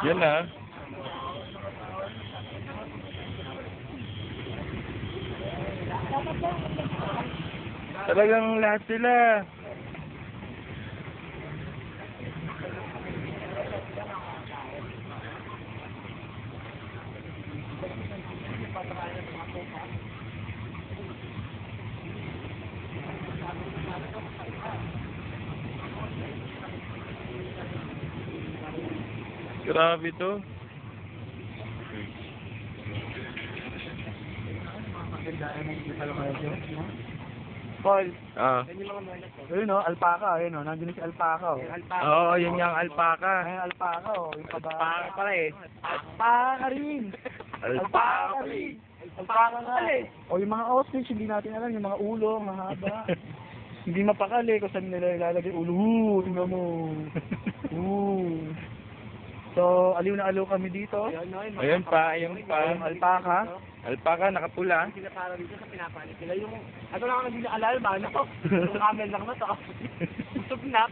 Yan na. Talagang lahat sila. Grabe to. Paul, Ah. ayun o, alpaca, ayun o, nandiyan si alpaca o. Oo, yun yung alpaca. Ayun, alpaca o, yung paba. Alpaca pala eh. Alpaca rin! Alpaca rin! Alpaca nga! O yung mga ostrich, hindi natin alam, yung mga ulo, mahaba. Hindi mapakali kung saan nila ilalagay ulo. Tingnan mo. So, aliw na aliw kami dito. Ayun pa, ayun pa. Yung alpaca. Alpaca, nakapula. Sila para dito sa pinapalit nila yung ano lang ang hindi na alalma, no? Yung camel lang na to. Gusto pinap,